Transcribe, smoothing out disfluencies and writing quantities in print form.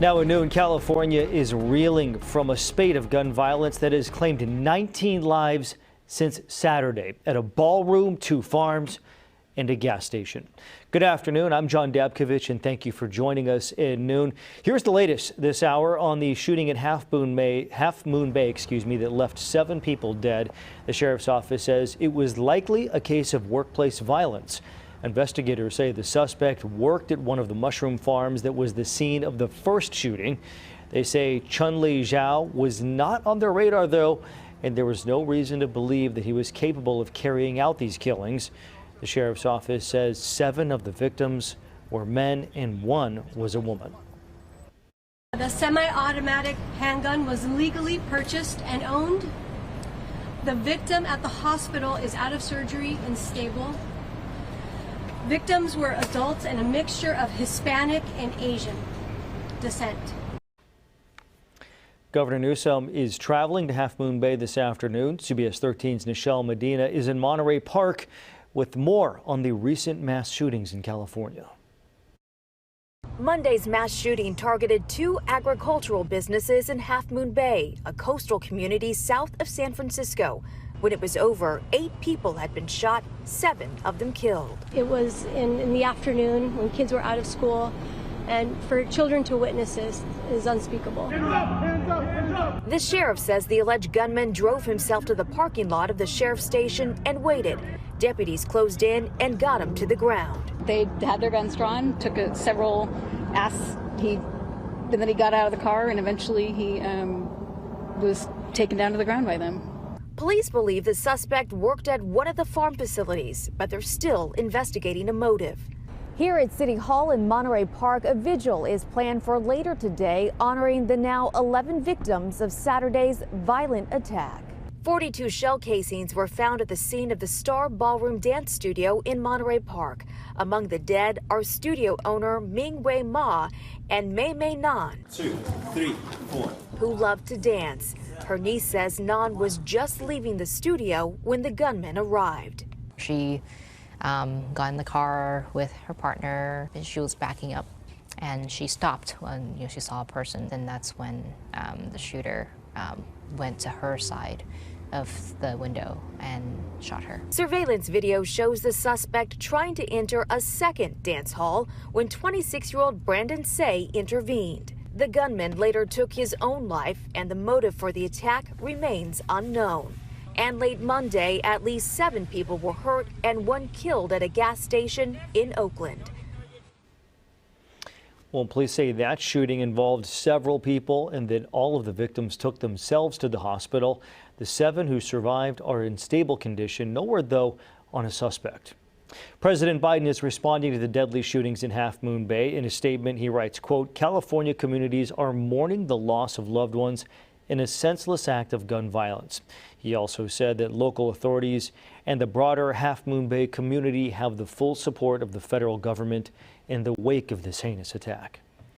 Now at noon, California is reeling from a spate of gun violence that has claimed 19 lives since Saturday at a ballroom, 2 farms, and a gas station. Good afternoon. I'm John Dabkovich, and thank you for joining us at noon. Here's the latest this hour on the shooting at Half Moon Bay, that left 7 people dead. The sheriff's office says it was likely a case of workplace violence. Investigators say the suspect worked at one of the mushroom farms that was the scene of the first shooting. They say Chun-Li Zhao was not on their radar, though, and there was no reason to believe that he was capable of carrying out these killings. The sheriff's office says 7 of the victims were men and 1 was a woman. The semi-automatic handgun was legally purchased and owned. The victim at the hospital is out of surgery and stable. Victims were adults and a mixture of Hispanic and Asian descent. Governor Newsom is traveling to Half Moon Bay this afternoon. CBS 13's Nichelle Medina is in Monterey Park with more on the recent mass shootings in California. Monday's mass shooting targeted 2 agricultural businesses in Half Moon Bay, a coastal community south of San Francisco. When it was over, 8 people had been shot, 7 of them killed. It was in the afternoon when kids were out of school, and for children to witness this is unspeakable. Hands up, hands up, hands up. The sheriff says the alleged gunman drove himself to the parking lot of the sheriff's station and waited. Deputies closed in and got him to the ground. They had their guns drawn, took several asks. And then he got out of the car, and eventually he was taken down to the ground by them. Police believe the suspect worked at one of the farm facilities, but they're still investigating a motive. Here at City Hall in Monterey Park, a vigil is planned for later today, honoring the now 11 victims of Saturday's violent attack. 42 shell casings were found at the scene of the Star Ballroom Dance Studio in Monterey Park. Among the dead are studio owner Ming Wei Ma and Mei Mei Nan, 2, 3, 4, who loved to dance. Her niece says Nan was just leaving the studio when the gunman arrived. She got in the car with her partner, and she was backing up, and she stopped when she saw a person. And that's when the shooter went to her side of the window and shot her. Surveillance video shows the suspect trying to enter a second dance hall when 26-year-old Brandon Say intervened. The gunman later took his own life, and the motive for the attack remains unknown. And late Monday, at least 7 people were hurt and 1 killed at a gas station in Oakland. Well, police say that shooting involved several people and that all of the victims took themselves to the hospital. The 7 who survived are in stable condition. No word, though, on a suspect. President Biden is responding to the deadly shootings in Half Moon Bay. In a statement, he writes, quote, "California communities are mourning the loss of loved ones in a senseless act of gun violence." He also said that local authorities and the broader Half Moon Bay community have the full support of the federal government in the wake of this heinous attack.